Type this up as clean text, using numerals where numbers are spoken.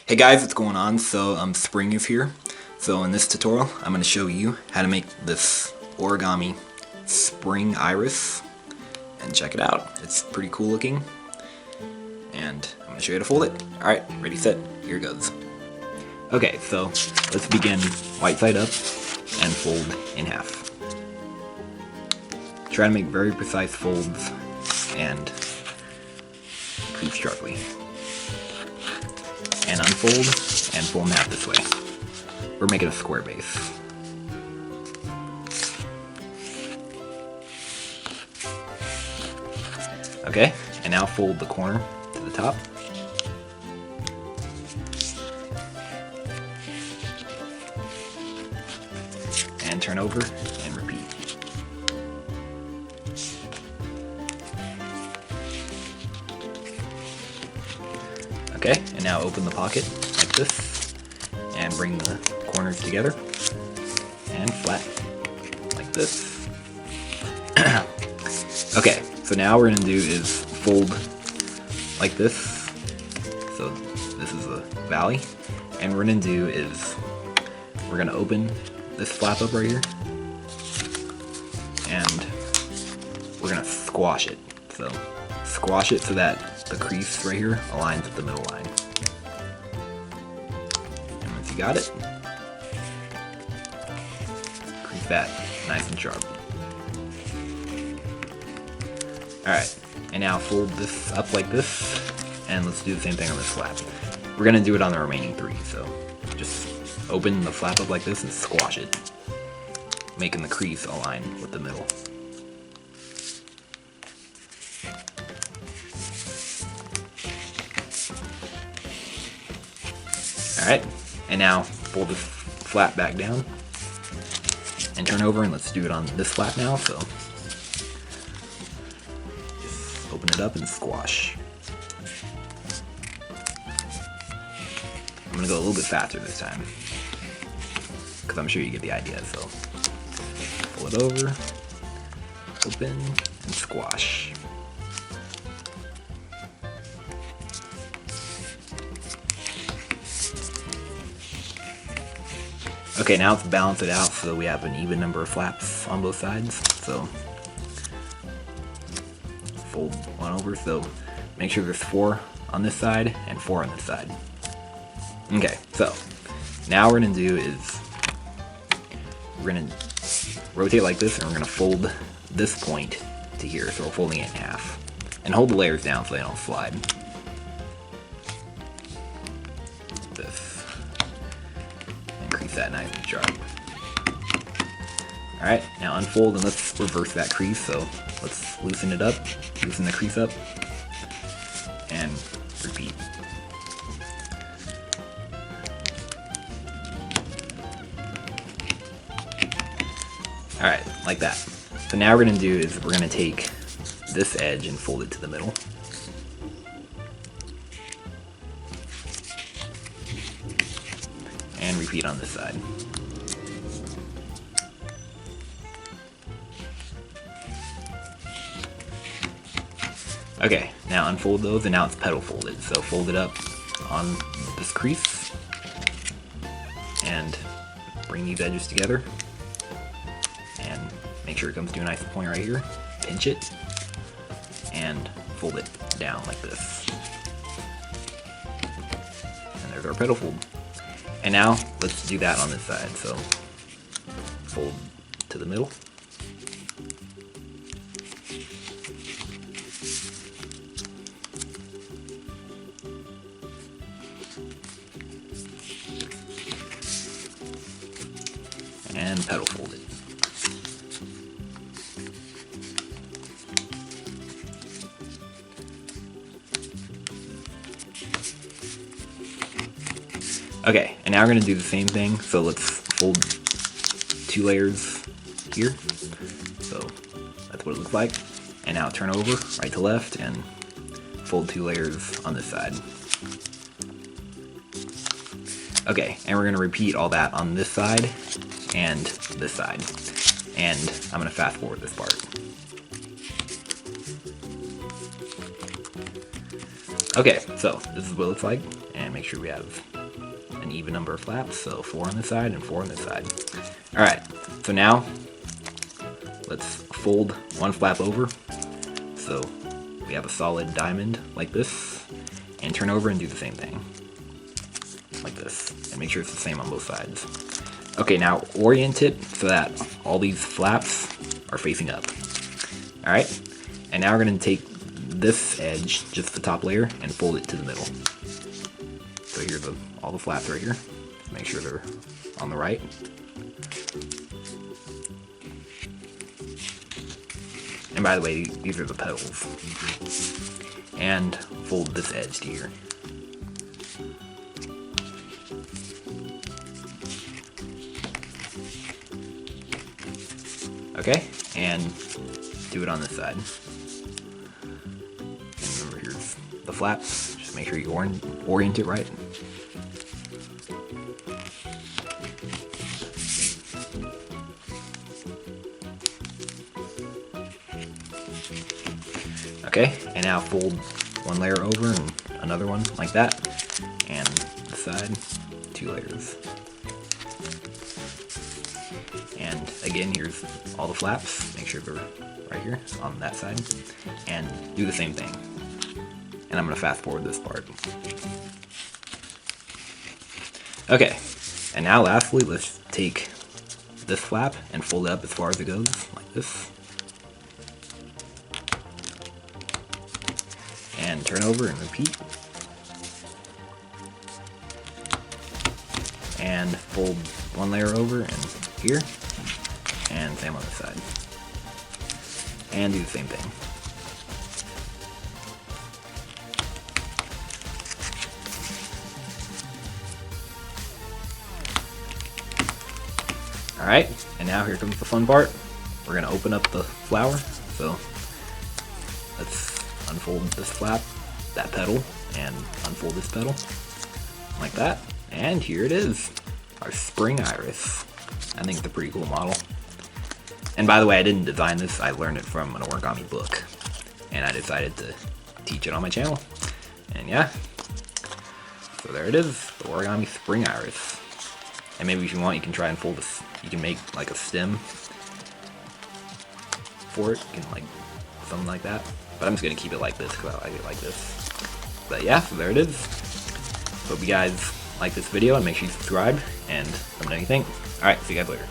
Hey guys, what's going on? So spring is here. So in this tutorial, I'm going to show you how to make this origami spring iris. And check it out. It's pretty cool looking. And I'm going to show you how to fold it. Alright, ready, set, here goes. Okay, so let's begin white side up and fold in half. Try to make very precise folds and crease sharply. And unfold and fold in half this way. We're making a square base. Okay, and now fold the corner to the top. And turn over and repeat. Okay, and now open the pocket like this, and bring the corners together, and flat, like this. Okay, so now what we're going to do is fold like this, so this is a valley, and what we're going to do is we're going to open this flap up right here, and we're going to squash it, so that the crease right here aligns with the middle line. And once you got it, crease that nice and sharp. Alright, and now fold this up like this, and let's do the same thing on this flap. We're going to do it on the remaining three, so just open the flap up like this and squash it, making the crease align with the middle. Alright, and now fold this flap back down and turn over, and let's do it on this flap now, so just open it up and squash. I'm going to go a little bit faster this time, because I'm sure you get the idea, so pull it over, open, and squash. Okay, now let's balance it out so we have an even number of flaps on both sides. So fold one over, so make sure there's 4 on this side and 4 on this side. Okay, so now what we're going to do is we're going to rotate like this, and we're going to fold this point to here, so we're folding it in half. And hold the layers down so they don't slide. This. That nice and sharp. Alright, now unfold and let's reverse that crease, so let's loosen it up, loosen the crease up, and repeat. Alright, like that. So now what we're going to do is we're going to take this edge and fold it to the middle. And repeat on this side. Okay, now unfold those, and now it's petal folded. So fold it up on this crease, and bring these edges together, and make sure it comes to a nice point right here. Pinch it, and fold it down like this. And there's our petal fold. And now, let's do that on this side, so fold to the middle. And petal fold it. Okay, and now we're going to do the same thing, so let's fold 2 layers here, so that's what it looks like, and now turn over right to left and fold 2 layers on this side. Okay, and we're going to repeat all that on this side and this side, and I'm going to fast forward this part. Okay, so this is what it looks like, and make sure we have an even number of flaps, so 4 on this side and 4 on this side. Alright, so now let's fold one flap over so we have a solid diamond like this, and turn over and do the same thing like this, and make sure it's the same on both sides. Okay, now orient it so that all these flaps are facing up. Alright, and now we're going to take this edge, just the top layer, and fold it to the middle. So here's all the flaps right here. Make sure they're on the right. And by the way, these are the petals. And fold this edge to here. Okay, and do it on this side. And remember, here's the flaps. Just make sure you orient it right. Okay, and now fold one layer over and another one like that, and this side, 2 layers. And again, here's all the flaps. Make sure they're right here on that side, and do the same thing. And I'm gonna fast forward this part. Okay, and now lastly, let's take this flap and fold it up as far as it goes, like this. And turn over and repeat. And fold one layer over and here. And same on this side. And do the same thing. Alright, and now here comes the fun part. We're going to open up the flower. So let's unfold this flap, that petal, and unfold this petal. Like that. And here it is. Our spring iris. I think it's a pretty cool model. And by the way, I didn't design this. I learned it from an origami book. And I decided to teach it on my channel. And yeah. So there it is. The origami spring iris. And maybe if you want, you can try and fold this. You can make like a stem for it. You can like something like that. But I'm just going to keep it like this because I like it like this. But yeah, so there it is. Hope you guys like this video and make sure you subscribe and let me know what you think. Alright, see you guys later.